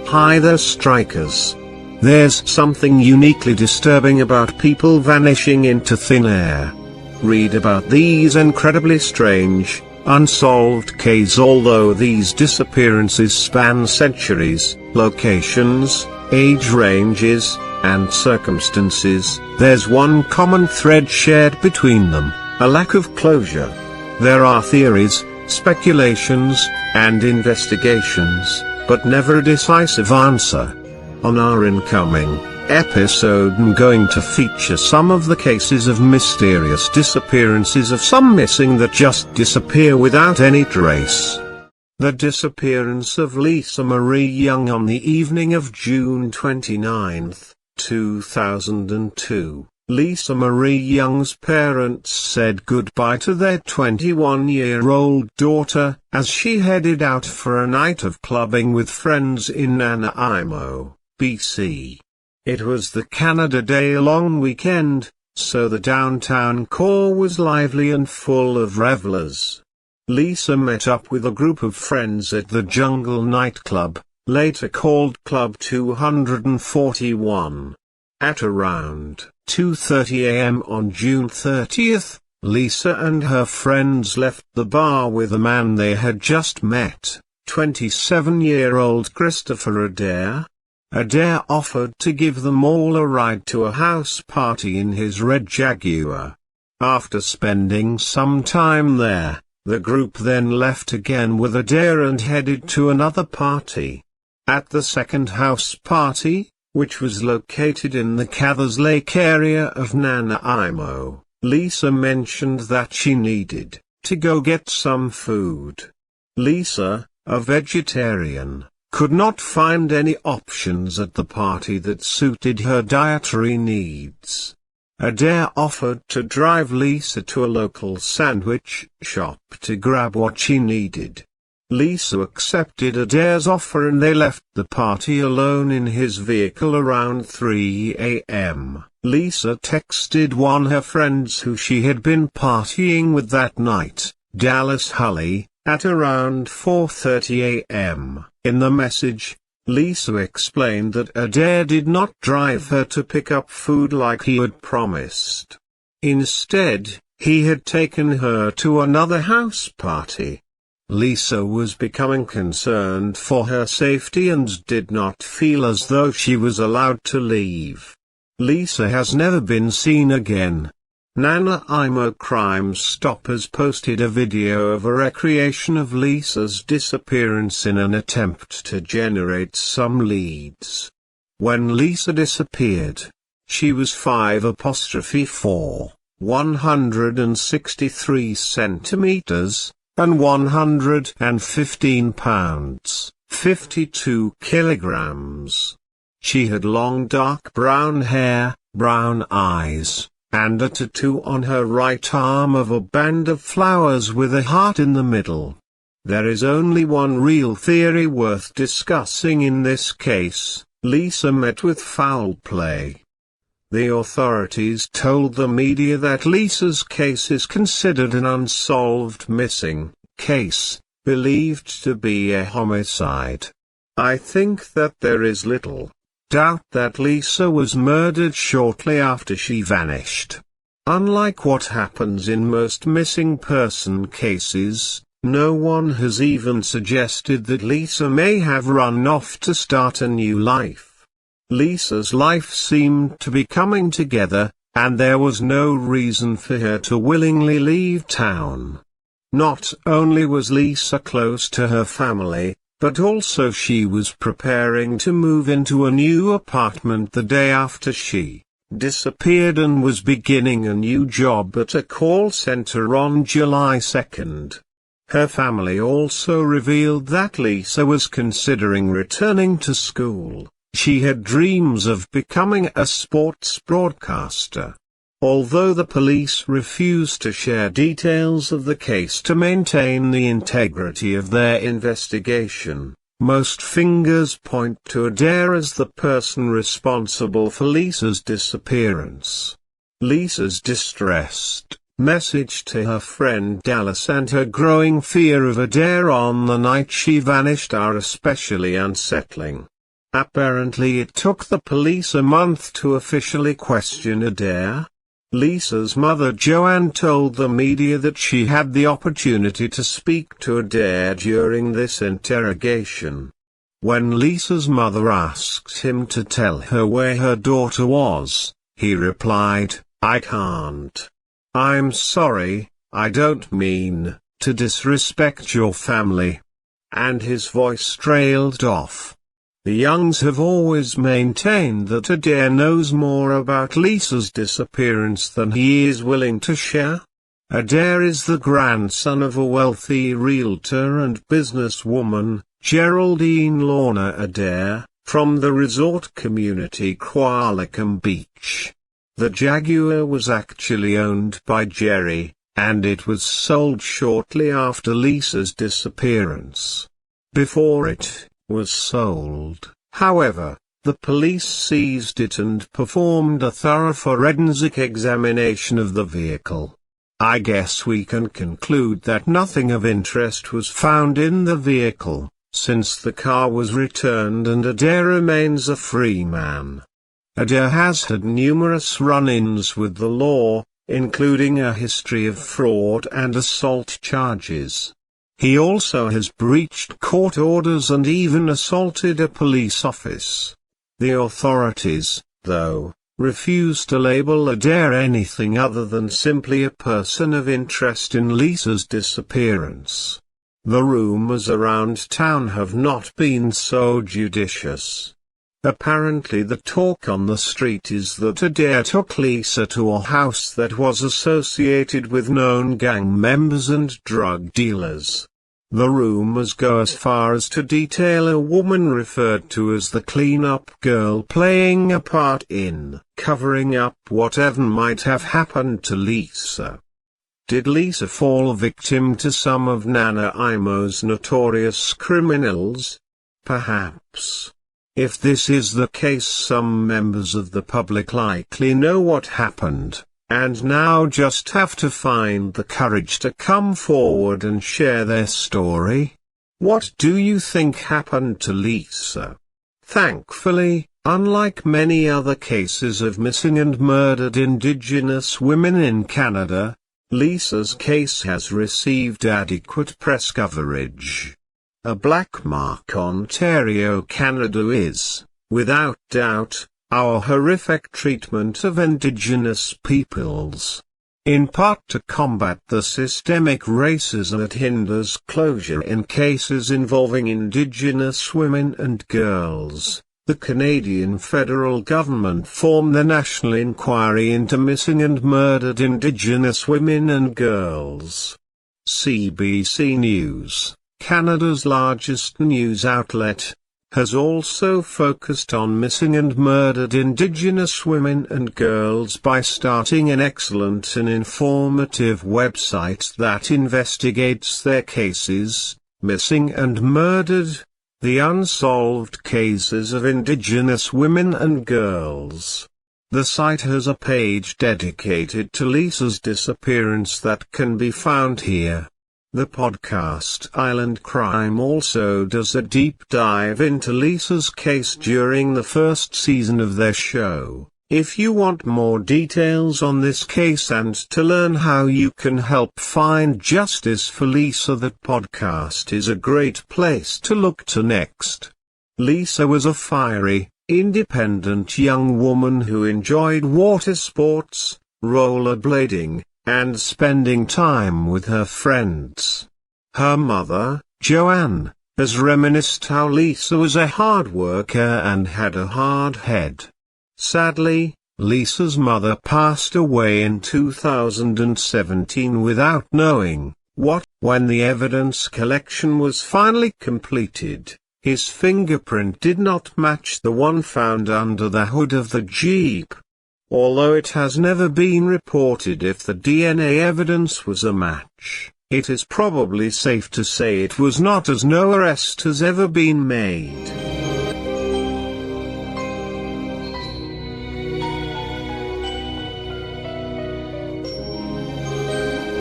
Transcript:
Hi there, strikers. There's something uniquely disturbing about people vanishing into thin air. Read about these incredibly strange, unsolved cases. Although these disappearances span centuries, locations, age ranges, and circumstances, there's one common thread shared between them: a lack of closure. There are theories, speculations, and investigations, but never a decisive answer. On our incoming episode, I'm going to feature some of the cases of mysterious disappearances, of some missing that just disappear without any trace. The disappearance of Lisa Marie Young on the evening of June 29, 2002. Lisa Marie Young's parents said goodbye to their 21-year-old daughter as she headed out for a night of clubbing with friends in Nanaimo, BC. It was the Canada Day long weekend, so the downtown core was lively and full of revelers. Lisa met up with a group of friends at the Jungle nightclub, later called Club 241. At around 2:30 a.m. on June 30th, Lisa and her friends left the bar with a man they had just met, 27-year-old Christopher Adair. Adair offered to give them all a ride to a house party in his red Jaguar. After spending some time there, the group then left again with Adair and headed to another party. At the second house party, which was located in the Cathars Lake area of Nanaimo, Lisa mentioned that she needed to go get some food. Lisa, a vegetarian, could not find any options at the party that suited her dietary needs. Adair offered to drive Lisa to a local sandwich shop to grab what she needed. Lisa accepted Adair's offer and they left the party alone in his vehicle around 3 a.m. Lisa texted one of her friends who she had been partying with that night, Dallas Hulley, at around 4:30 a.m. In the message, Lisa explained that Adair did not drive her to pick up food like he had promised. Instead, he had taken her to another house party. Lisa was becoming concerned for her safety and did not feel as though she was allowed to leave. Lisa has never been seen again. Nanaimo Crime Stoppers posted a video of a recreation of Lisa's disappearance in an attempt to generate some leads. When Lisa disappeared, she was 5'4", 163 centimeters, and 115 pounds, 52 kilograms. She had long dark brown hair, brown eyes, and a tattoo on her right arm of a band of flowers with a heart in the middle. There is only one real theory worth discussing in this case: Lisa met with foul play. The authorities told the media that Lisa's case is considered an unsolved missing case, believed to be a homicide. I think that there is little doubt that Lisa was murdered shortly after she vanished. Unlike what happens in most missing person cases, no one has even suggested that Lisa may have run off to start a new life. Lisa's life seemed to be coming together, and there was no reason for her to willingly leave town. Not only was Lisa close to her family, but also she was preparing to move into a new apartment the day after she disappeared and was beginning a new job at a call center on July 2nd. Her family also revealed that Lisa was considering returning to school. She had dreams of becoming a sports broadcaster. Although the police refused to share details of the case to maintain the integrity of their investigation, most fingers point to Adair as the person responsible for Lisa's disappearance. Lisa's distressed message to her friend Dallas and her growing fear of Adair on the night she vanished are especially unsettling. Apparently it took the police a month to officially question Adair. Lisa's mother Joanne told the media that she had the opportunity to speak to Adair during this interrogation. When Lisa's mother asked him to tell her where her daughter was, he replied, "I can't. I'm sorry, I don't mean to disrespect your family." And his voice trailed off. The Youngs have always maintained that Adair knows more about Lisa's disappearance than he is willing to share. Adair is the grandson of a wealthy realtor and businesswoman, Geraldine Lorna Adair, from the resort community Qualicum Beach. The Jaguar was actually owned by Jerry, and it was sold shortly after Lisa's disappearance. Before it was sold, however, the police seized it and performed a thorough forensic examination of the vehicle. I guess we can conclude that nothing of interest was found in the vehicle, since the car was returned and Adair remains a free man. Adair has had numerous run-ins with the law, including a history of fraud and assault charges. He also has breached court orders and even assaulted a police office. The authorities, though, refuse to label Adair anything other than simply a person of interest in Lisa's disappearance. The rumors around town have not been so judicious. Apparently the talk on the street is that Adair took Lisa to a house that was associated with known gang members and drug dealers. The rumors go as far as to detail a woman referred to as the clean-up girl playing a part in covering up whatever might have happened to Lisa. Did Lisa fall victim to some of Nanaimo's notorious criminals? Perhaps. If this is the case, some members of the public likely know what happened, and now just have to find the courage to come forward and share their story. What do you think happened to Lisa? Thankfully, unlike many other cases of missing and murdered Indigenous women in Canada, Lisa's case has received adequate press coverage. A black mark Ontario, Canada is, without doubt, our horrific treatment of Indigenous peoples. In part to combat the systemic racism that hinders closure in cases involving Indigenous women and girls, the Canadian federal government formed the National Inquiry into Missing and Murdered Indigenous Women and Girls. CBC News, Canada's largest news outlet, has also focused on missing and murdered Indigenous women and girls by starting an excellent and informative website that investigates their cases, Missing and Murdered: The Unsolved Cases of Indigenous Women and Girls. The site has a page dedicated to Lisa's disappearance that can be found here. The podcast Island Crime also does a deep dive into Lisa's case during the first season of their show. If you want more details on this case and to learn how you can help find justice for Lisa, that podcast is a great place to look to next. Lisa was a fiery, independent young woman who enjoyed water sports, rollerblading, and spending time with her friends. Her mother, Joanne, has reminisced how Lisa was a hard worker and had a hard head. Sadly, Lisa's mother passed away in 2017 without knowing what. When the evidence collection was finally completed, his fingerprint did not match the one found under the hood of the Jeep. Although it has never been reported if the DNA evidence was a match, it is probably safe to say it was not, as no arrest has ever been made.